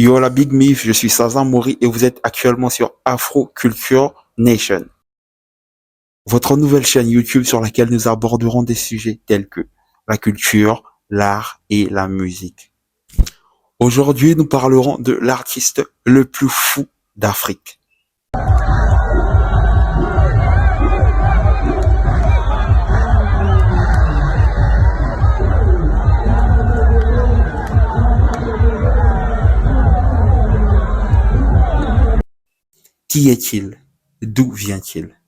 Yo la Big Mif, je suis Sazan Mori et vous êtes actuellement sur Afro Culture Nation, votre nouvelle chaîne YouTube sur laquelle nous aborderons des sujets tels que la culture, l'art et la musique. Aujourd'hui, nous parlerons de l'artiste le plus fou d'Afrique. Qui est-il? D'où vient-il?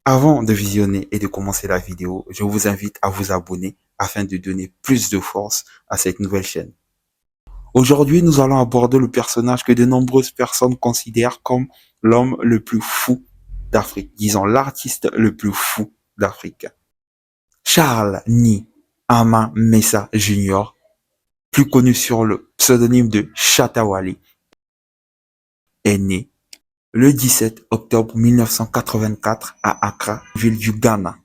Avant de visionner et de commencer la vidéo, je vous invite à vous abonner afin de donner plus de force à cette nouvelle chaîne. Aujourd'hui, nous allons aborder le personnage que de nombreuses personnes considèrent comme l'homme le plus fou d'Afrique, disons l'artiste le plus fou d'Afrique. Charles Ni Ama Messa Jr., plus connu sur le pseudonyme de Shatta Wale, est né le 17 octobre 1984 à Accra, ville du Ghana.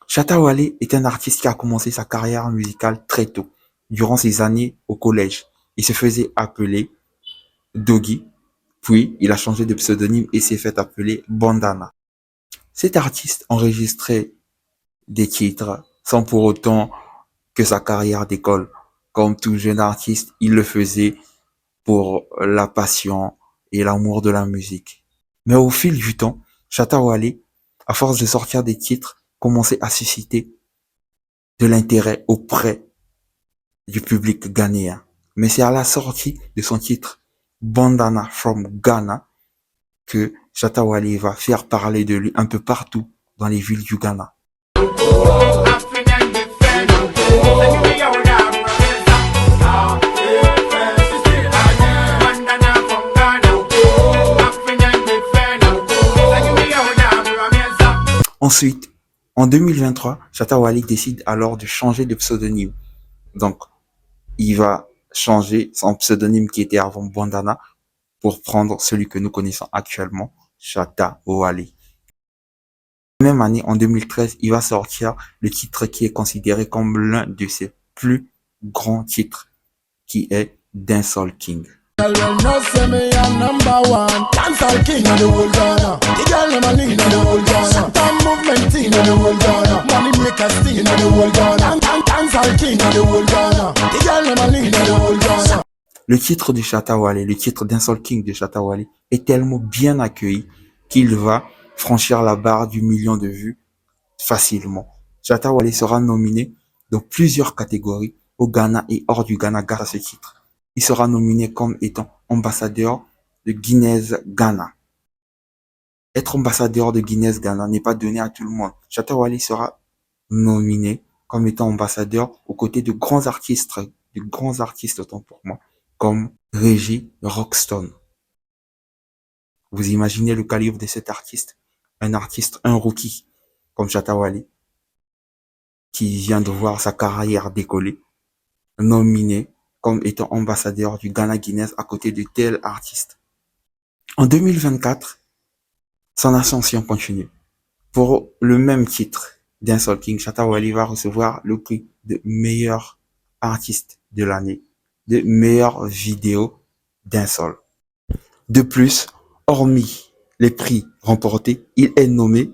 Shatta Wale est un artiste qui a commencé sa carrière musicale très tôt, durant ses années au collège. Il se faisait appeler Doggy, puis il a changé de pseudonyme et s'est fait appeler Bandana. Cet artiste enregistrait des titres sans pour autant que sa carrière décolle. Comme tout jeune artiste, il le faisait pour la passion et l'amour de la musique. Mais au fil du temps, Shatta Wale, à force de sortir des titres, commençait à susciter de l'intérêt auprès du public ghanéen. Mais c'est à la sortie de son titre Bandana from Ghana que Shatta Wale va faire parler de lui un peu partout dans les villes du Ghana. Ensuite, en 2023, Shatta Wale décide alors de changer de pseudonyme. Donc, il va changer son pseudonyme qui était avant Bandana pour prendre celui que nous connaissons actuellement, Shatta Wale. Même année, en 2013, il va sortir le titre qui est considéré comme l'un de ses plus grands titres, qui est Dancehall King. Le titre de Shatta Wale, le titre Dancehall King de Shatta Wale est tellement bien accueilli qu'il va franchir la barre du million de vues facilement. Shatta Wale sera nominé dans plusieurs catégories au Ghana et hors du Ghana grâce à ce titre. Il sera nominé comme étant ambassadeur de Guinness Ghana. Être ambassadeur de Guinness Ghana n'est pas donné à tout le monde. Shatta Wale sera nominé comme étant ambassadeur aux côtés de grands artistes autant pour moi, comme Reggie Rockstone. Vous imaginez le calibre de cet artiste? Un rookie comme Shatta Wale, qui vient de voir sa carrière décoller, nominé comme étant ambassadeur du Ghana Guinness à côté de tels artistes. En 2024, son ascension continue. Pour le même titre, Dancehall King, Shatta Wale va recevoir le prix de meilleur artiste de l'année, de meilleure vidéo dancehall. De plus, hormis les prix remportés, il est nommé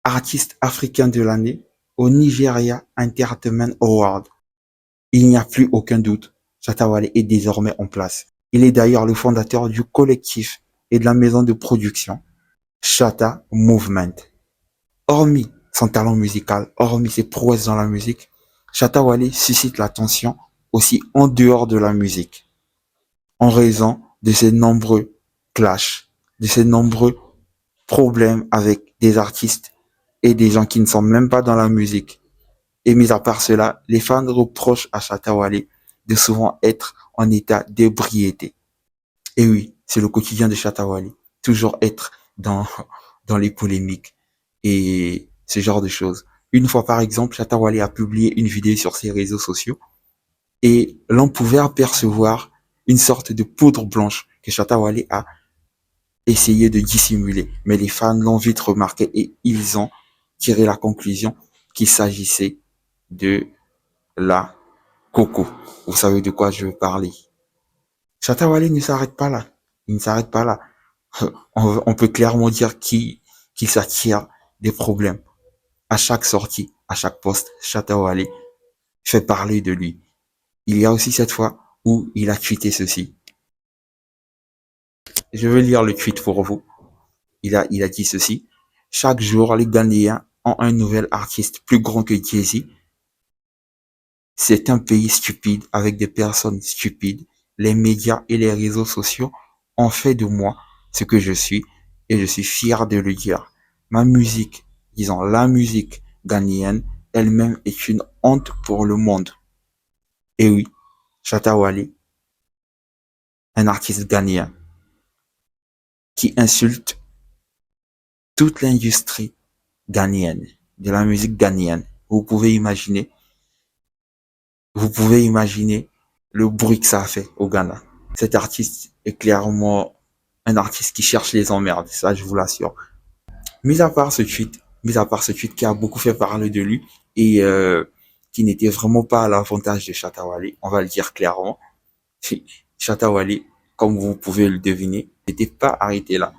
artiste africain de l'année au Nigeria Entertainment Award. Il n'y a plus aucun doute, Shatta Wale est désormais en place. Il est d'ailleurs le fondateur du collectif et de la maison de production Shatta Movement. Hormis son talent musical, hormis ses prouesses dans la musique, Shatta Wale suscite l'attention aussi en dehors de la musique, en raison de ses nombreux clashs, de ses nombreux problèmes avec des artistes et des gens qui ne sont même pas dans la musique. Et mis à part cela, les fans reprochent à Shatta Wale de souvent être en état d'ébriété. Et oui, c'est le quotidien de Shatta Wale, toujours être dans les polémiques et ce genre de choses. Une fois par exemple, Shatta Wale a publié une vidéo sur ses réseaux sociaux et l'on pouvait apercevoir une sorte de poudre blanche que Shatta Wale a essayé de dissimuler. Mais les fans l'ont vite remarqué et ils ont tiré la conclusion qu'il s'agissait de la coco. Vous savez de quoi je veux parler. Shatta Wale ne s'arrête pas là. Il ne s'arrête pas là. On peut clairement dire qu'il s'attire des problèmes. À chaque sortie, à chaque poste, Shatta Wale fait parler de lui. Il y a aussi cette fois où il a tweeté ceci. Je vais lire le tweet pour vous. Il a dit ceci. Chaque jour, les Ghanéens ont un nouvel artiste plus grand que Jay-Z. C'est un pays stupide avec des personnes stupides. Les médias et les réseaux sociaux ont fait de moi ce que je suis et je suis fier de le dire. Ma musique, disons la musique ghanéenne elle-même est une honte pour le monde. Et oui, Shatta Wale, un artiste ghanéen qui insulte toute l'industrie ghanéenne, de la musique ghanéenne. Vous pouvez imaginer le bruit que ça a fait au Ghana. Cet artiste est clairement un artiste qui cherche les emmerdes, ça je vous l'assure. Mis à part ce tweet qui a beaucoup fait parler de lui et qui n'était vraiment pas à l'avantage de Shatta Wale, on va le dire clairement. Shatta Wale, comme vous pouvez le deviner, n'était pas arrêté là.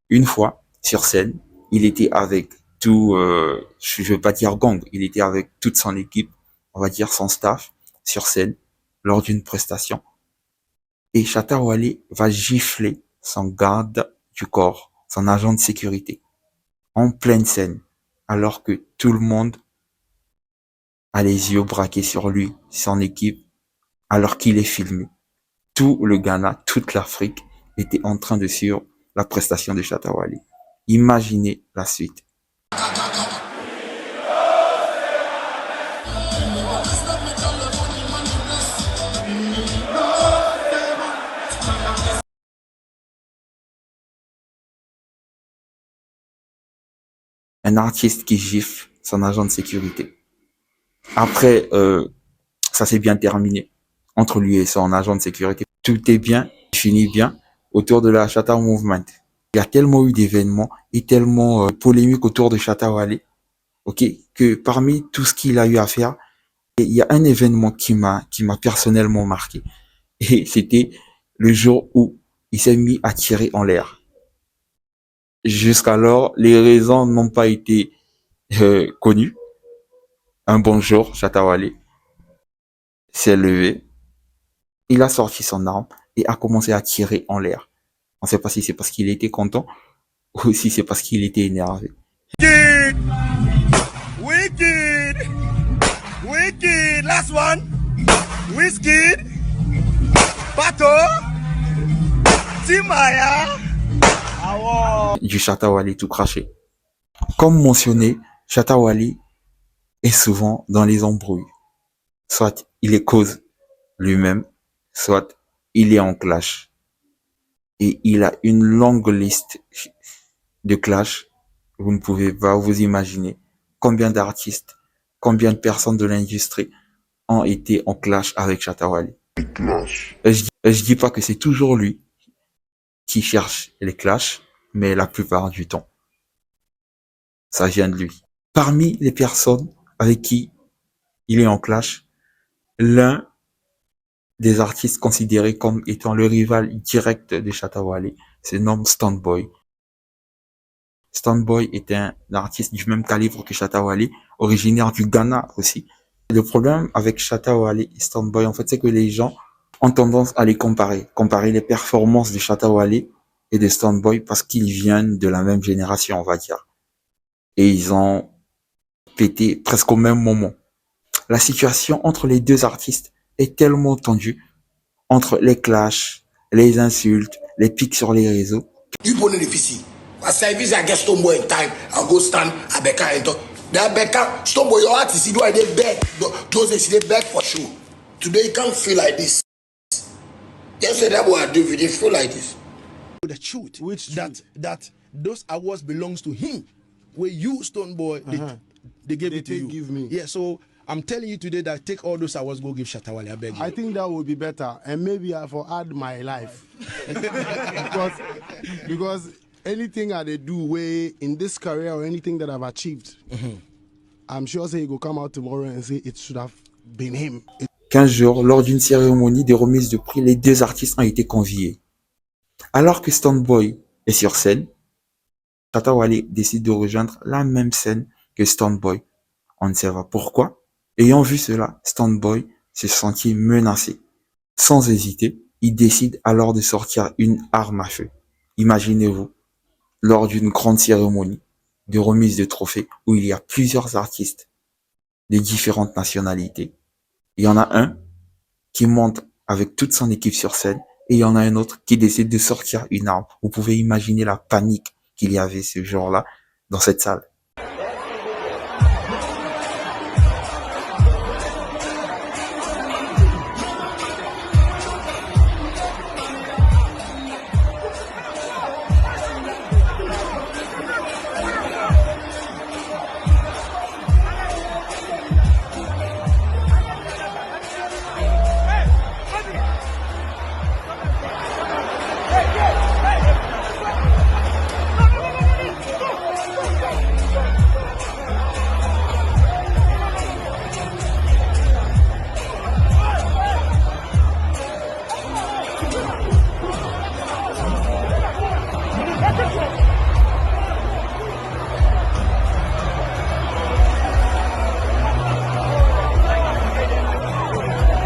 Une fois, sur scène, il était avec je veux pas dire gang, il était avec toute son équipe, on va dire son staff, sur scène, lors d'une prestation. Et Shatta Wale va gifler son garde du corps, son agent de sécurité, en pleine scène, alors que tout le monde a les yeux braqués sur lui, son équipe, alors qu'il est filmé. Tout le Ghana, toute l'Afrique était en train de suivre la prestation de Shatta Wale. Imaginez la suite. Un artiste qui gifle son agent de sécurité. Après, ça s'est bien terminé entre lui et son agent de sécurité. Tout est bien, finit bien autour de la Shatta Movement. Il y a tellement eu d'événements et tellement polémiques autour de Shatta Wale, ok, que parmi tout ce qu'il a eu à faire, il y a un événement qui m'a personnellement marqué. Et c'était le jour où il s'est mis à tirer en l'air. Jusqu'alors, les raisons n'ont pas été connues. Un bon jour, Shatta Wale s'est levé, il a sorti son arme et a commencé à tirer en l'air. On ne sait pas si c'est parce qu'il était content ou si c'est parce qu'il était énervé. Wicked! Wicked! Last one! Wizkid! Pato! Timaya! Du Shatta Wale tout craché. Comme mentionné, Shatta Wale est souvent dans les embrouilles. Soit il les cause lui-même, soit il est en clash. Et il a une longue liste de clash. Vous ne pouvez pas vous imaginer combien d'artistes, combien de personnes de l'industrie ont été en clash avec Shatta Wale. Je dis pas que c'est toujours lui qui cherche les clashs, mais la plupart du temps, ça vient de lui. Parmi les personnes avec qui il est en clash, l'un des artistes considérés comme étant le rival direct de Shatta Wale se nomme Stonebwoy. Stonebwoy est un artiste du même calibre que Shatta Wale, originaire du Ghana aussi. Le problème avec Shatta Wale et Stonebwoy, en fait, c'est que les gens ont tendance à les comparer les performances de Shatta Wale et de Stonebwoy parce qu'ils viennent de la même génération, on va dire. Et ils ont pété presque au même moment. La situation entre les deux artistes est tellement tendue, entre les clashs, les insultes, les pics sur les réseaux. You born in the PC. I say if I get Stonebwoy in time, I'll go stand at Becca and talk. That Becca, Stonebwoy, your artist, you know, they beg. Those days, they beg for sure. Today, you can't feel like this. Yesterday, that boy I do, you didn't feel like this. The truth, that those awards belongs to him. Where you, Stonebwoy, they gave it to you. Give me. Yeah, so I'm telling you today that take all those awards, go give Shatta Wale. I beg you. I think that would be better, and maybe I for add my life because anything I they do way in this career or anything that I've achieved, I'm sure say he will come out tomorrow and say it should have been him. 15 jours, lors d'une cérémonie de remise de prix, les deux artistes ont été conviés. Alors que Stonebwoy est sur scène, Shatta Wale décide de rejoindre la même scène que Stonebwoy. On ne sait pas pourquoi. Ayant vu cela, Stonebwoy se sentit menacé. Sans hésiter, il décide alors de sortir une arme à feu. Imaginez-vous, lors d'une grande cérémonie de remise de trophées où il y a plusieurs artistes de différentes nationalités. Il y en a un qui monte avec toute son équipe sur scène et il y en a un autre qui décide de sortir une arme. Vous pouvez imaginer la panique qu'il y avait ce jour-là dans cette salle.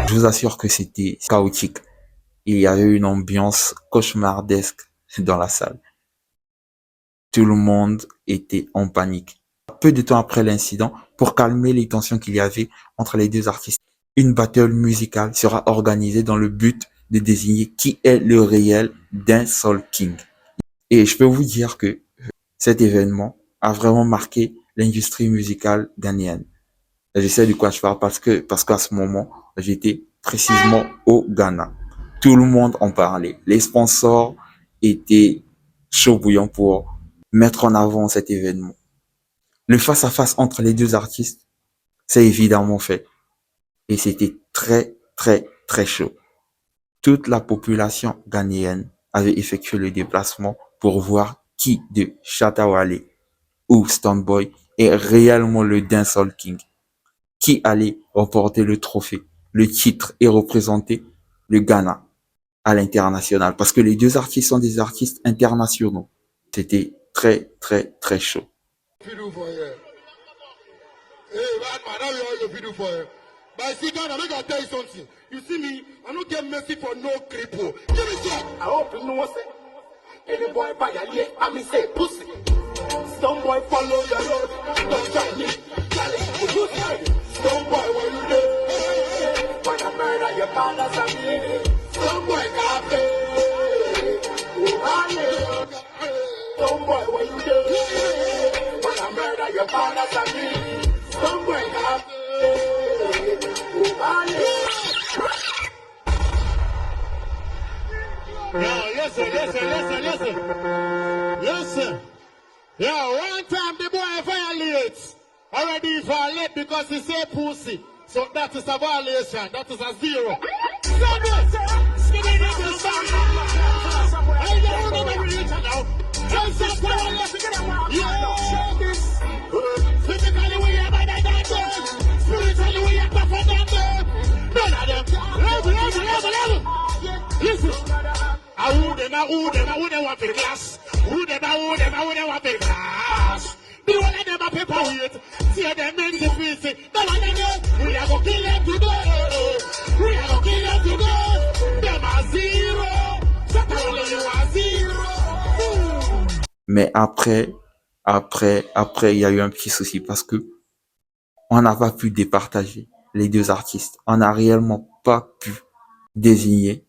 Je vous assure que c'était chaotique. Il y avait une ambiance cauchemardesque dans la salle. Tout le monde était en panique. Peu de temps après l'incident, pour calmer les tensions qu'il y avait entre les deux artistes, une battle musicale sera organisée dans le but de désigner qui est le réel Dancehall King. Et je peux vous dire que cet événement a vraiment marqué l'industrie musicale ghanéenne. Je sais de quoi je parle parce qu'à ce moment, j'étais précisément au Ghana. Tout le monde en parlait. Les sponsors étaient chauds bouillants pour mettre en avant cet événement. Le face-à-face entre les deux artistes, c'est évidemment fait. Et c'était très, très, très chaud. Toute la population ghanéenne avait effectué le déplacement pour voir qui de Shatta Wale ou Stonebwoy est réellement le Dancehall King. Qui allait remporter le trophée, le titre et représenter le Ghana à l'international. Parce que les deux artistes sont des artistes internationaux. C'était très, très, très chaud. But see, Ghana, make I tell you something. You see me, I don't get mercy for no cripple. Give me some. I hope you know what's it. Any boy buy a leg, I mean say pussy. Some boy follow your road. Don't try me. Some boy, what you do? When I murder your father's a me. Some boy can't pay. Some boy, what you do? When I murder your father's a me. Some boy can't pay. Yo, listen. Yo, one time the boy violates. Already violate because he say pussy. So that is a violation. That is a zero. Physically we are better than them. Spiritually we are tougher than them. None of them. Level. Listen. Who them want to glass? Who them want to glass? The one of them a paperweight. See them men to face. No one of them. We are gonna kill them today. Them are zero. Certainly you are zero. Mais après, il y a eu un petit souci parce que on n'a pas pu départager les deux artistes. On n'a réellement pas pu désigner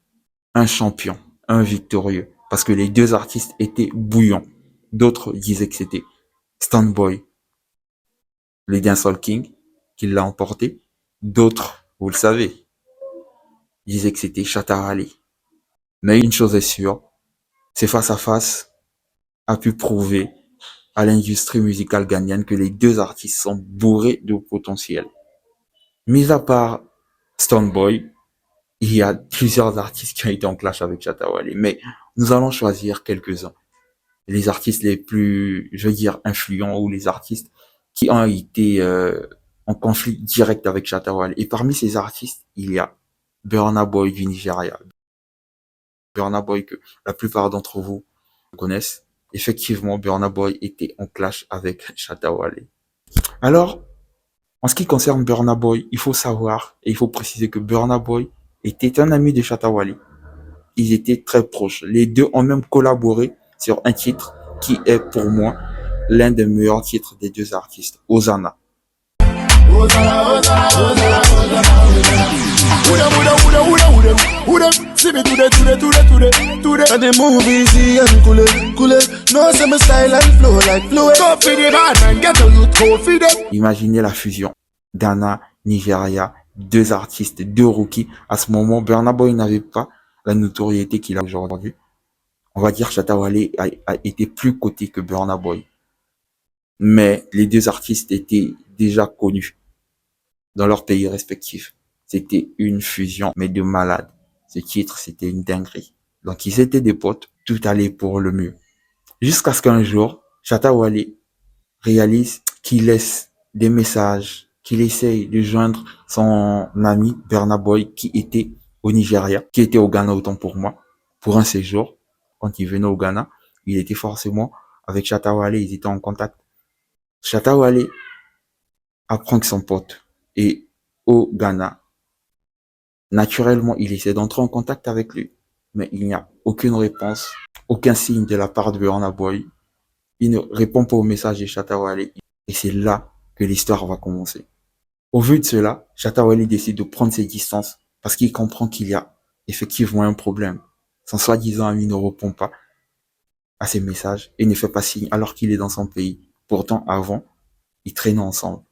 un champion, un victorieux, parce que les deux artistes étaient bouillants. D'autres disaient que c'était Stonebwoy, le Dancehall King, qui l'a emporté. D'autres, vous le savez, disaient que c'était Shatta Wale. Mais une chose est sûre, c'est face à face a pu prouver à l'industrie musicale ghanéenne que les deux artistes sont bourrés de potentiel. Mis à part Stonebwoy, il y a plusieurs artistes qui ont été en clash avec Shatta Wale, mais nous allons choisir quelques-uns. Les artistes les plus, je veux dire, influents ou les artistes qui ont été en conflit direct avec Shatta Wale. Et parmi ces artistes, il y a Burna Boy du Nigeria. Burna Boy que la plupart d'entre vous connaissent. Effectivement, Burna Boy était en clash avec Shatta Wale. Alors, en ce qui concerne Burna Boy, il faut savoir et il faut préciser que Burna Boy était un ami de Shatta Wale. Ils étaient très proches. Les deux ont même collaboré sur un titre qui est pour moi l'un des meilleurs titres des deux artistes, Hosanna. Imaginez la fusion. Ghana, Nigeria, deux artistes, deux rookies. À ce moment, Burna Boy n'avait pas la notoriété qu'il a aujourd'hui. On va dire Shatta Wale a été plus coté que Burna Boy. Mais les deux artistes étaient déjà connus dans leur pays respectifs. C'était une fusion, mais de malades. Ce titre, c'était une dinguerie. Donc, ils étaient des potes, tout allait pour le mieux. Jusqu'à ce qu'un jour, Shatta Wale réalise qu'il laisse des messages, qu'il essaye de joindre son ami Burna Boy qui était au Nigeria, qui était au Ghana autant pour moi, pour un séjour. Quand il venait au Ghana, il était forcément avec Shatta Wale, ils étaient en contact. Shatta Wale apprend que son pote est au Ghana. Naturellement, il essaie d'entrer en contact avec lui, mais il n'y a aucune réponse, aucun signe de la part de Burna Boy. Il ne répond pas au message de Shatta Wale et c'est là que l'histoire va commencer. Au vu de cela, Shatta Wale décide de prendre ses distances parce qu'il comprend qu'il y a effectivement un problème. Son soi-disant ami ne répond pas à ses messages et ne fait pas signe alors qu'il est dans son pays. Pourtant, avant, ils traînaient ensemble.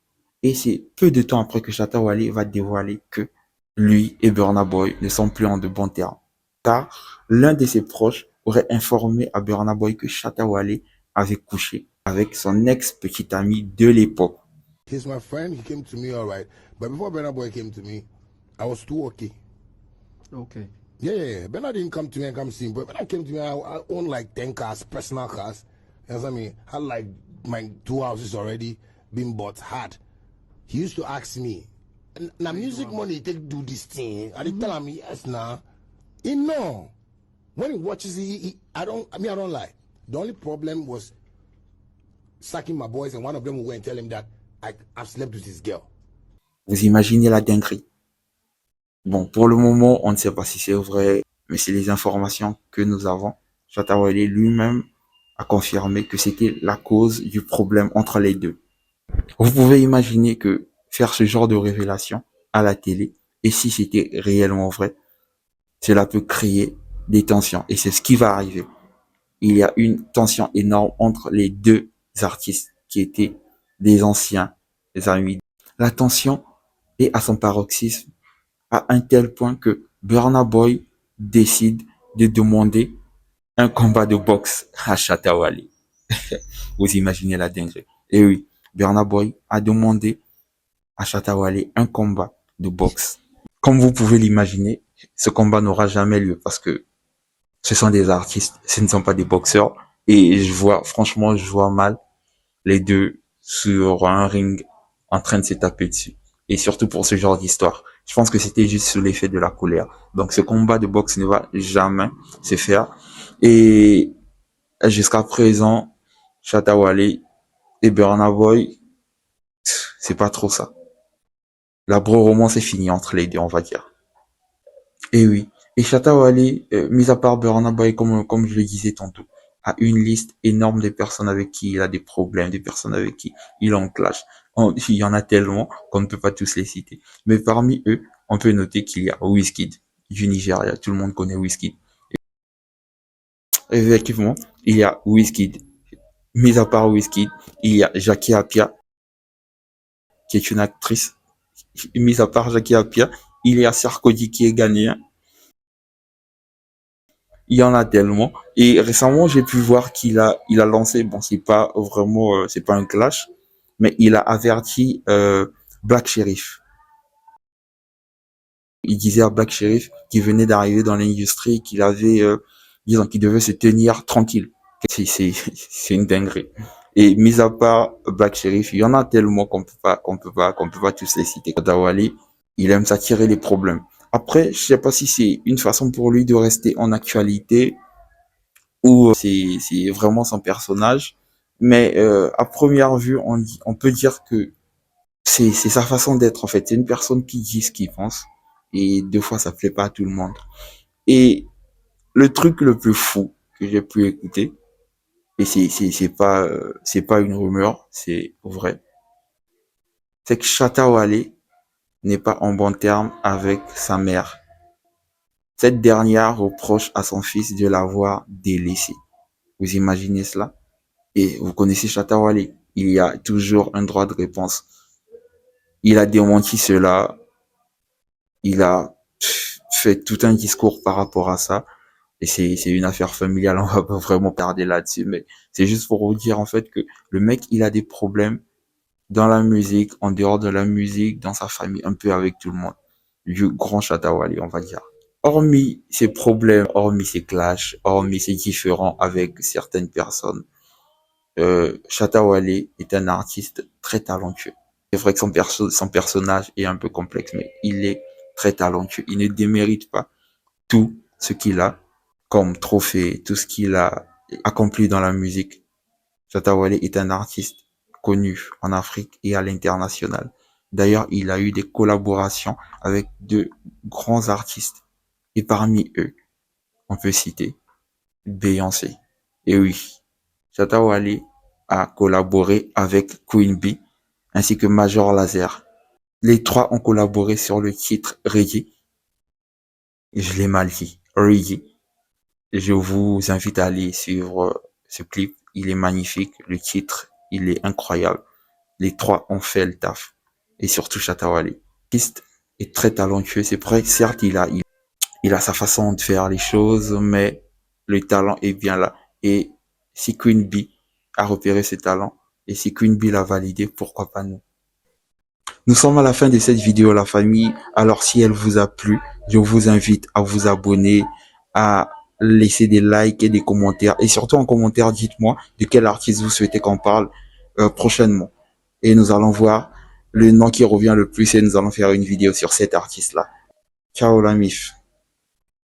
Et c'est peu de temps après que Shatta Wale va dévoiler que lui et Burna Boy ne sont plus en de bons termes. Car l'un de ses proches aurait informé à Burna Boy que Shatta Wale avait couché avec son ex-petite amie de l'époque. He's my friend. He came to me, all right. But before Bernard Boy came to me, I was too okay. Okay. Yeah. Bernard didn't come to me and come see him. But Bernard came to me, I own like 10 cars, personal cars. You know what I mean? Had like my 2 houses already been bought, had. He used to ask me, now music money, take do this thing. I did tell him, yes, nah. He know. When he watches it, I don't lie. The only problem was sacking my boys, and one of them will go and tell him that I've slept with his girl. Vous imaginez la dinguerie. Bon, pour le moment, on ne sait pas si c'est vrai, mais c'est les informations que nous avons. Shatta Wale lui-même a confirmé que c'était la cause du problème entre les deux. Vous pouvez imaginer que faire ce genre de révélation à la télé, et si c'était réellement vrai, cela peut créer des tensions. Et c'est ce qui va arriver. Il y a une tension énorme entre les deux artistes qui étaient des anciens amis. La tension est à son paroxysme à un tel point que Burna Boy décide de demander un combat de boxe à Shatta Wale. Vous imaginez la dinguerie. Et oui, Burna Boy a demandé à Shatta Wale un combat de boxe. Comme vous pouvez l'imaginer, ce combat n'aura jamais lieu parce que ce sont des artistes, ce ne sont pas des boxeurs. Et franchement, je vois mal les deux sur un ring en train de se taper dessus. Et surtout pour ce genre d'histoire. Je pense que c'était juste sous l'effet de la colère. Donc ce combat de boxe ne va jamais se faire. Et jusqu'à présent, Shatta Wale et Burna Boy, c'est pas trop ça. La bro-romance est finie entre les deux, on va dire. Et oui. Et Shatta Wale, mis à part Burna Boy, comme je le disais tantôt, a une liste énorme de personnes avec qui il a des problèmes, des personnes avec qui il en clash. Il y en a tellement qu'on ne peut pas tous les citer. Mais parmi eux, on peut noter qu'il y a Wizkid du Nigeria. Tout le monde connaît Wizkid. Effectivement, il y a Wizkid. Mis à part Wizkid, il y a Jackie Appiah, qui est une actrice. Mis à part Jackie Appiah, il y a Sarkozy qui est ghanéen. Il y en a tellement. Et récemment, j'ai pu voir qu'il a lancé, bon, c'est pas vraiment, c'est pas un clash, mais il a averti, Black Sherif. Il disait à Black Sherif qu'il venait d'arriver dans l'industrie, qu'il avait, disons, qu'il devait se tenir tranquille. C'est une dinguerie. Et mis à part Black Sherif, il y en a tellement qu'on peut pas tous les citer. Shatta Wale, il aime s'attirer les problèmes. Après, je sais pas si c'est une façon pour lui de rester en actualité ou c'est vraiment son personnage. Mais à première vue, on peut dire que c'est sa façon d'être en fait. C'est une personne qui dit ce qu'il pense et des fois ça plaît pas à tout le monde. Et le truc le plus fou que j'ai pu écouter, et c'est pas une rumeur, c'est vrai, c'est que Shatta Wale n'est pas en bon terme avec sa mère. Cette dernière reproche à son fils de l'avoir délaissé. Vous imaginez cela? Et vous connaissez Shatta Wale, il y a toujours un droit de réponse. Il a démenti cela, il a fait tout un discours par rapport à ça. Et c'est une affaire familiale, on va pas vraiment parler là-dessus, mais c'est juste pour vous dire en fait que le mec, il a des problèmes dans la musique, en dehors de la musique, dans sa famille, un peu avec tout le monde. Du grand Shatta Wale, on va dire. Hormis ses problèmes, hormis ses clashs, hormis ses différends avec certaines personnes, Shatta Wale est un artiste très talentueux. C'est vrai que son personnage est un peu complexe, mais il est très talentueux. Il ne démérite pas tout ce qu'il a comme trophée, tout ce qu'il a accompli dans la musique. Shatta Wale est un artiste connu en Afrique et à l'international. D'ailleurs, il a eu des collaborations avec de grands artistes. Et parmi eux, on peut citer Beyoncé. Et oui, Shatta Wale a collaboré avec Queen Bee ainsi que Major Lazer. Les trois ont collaboré sur le titre Reggae. Je l'ai mal dit. Reggae. Je vous invite à aller suivre ce clip. Il est magnifique. Le titre, il est incroyable. Les trois ont fait le taf. Et surtout Shatta Wale. L'artiste est très talentueux. C'est vrai, certes, il a sa façon de faire les choses, mais le talent est bien là. Et si Queen Bee a repéré ce talent, et si Queen Bee l'a validé, pourquoi pas nous? Nous sommes à la fin de cette vidéo, la famille. Alors, si elle vous a plu, je vous invite à vous abonner, à laisser des likes et des commentaires. Et surtout en commentaire, dites-moi de quel artiste vous souhaitez qu'on parle prochainement. Et nous allons voir le nom qui revient le plus et nous allons faire une vidéo sur cet artiste-là. Ciao la mif.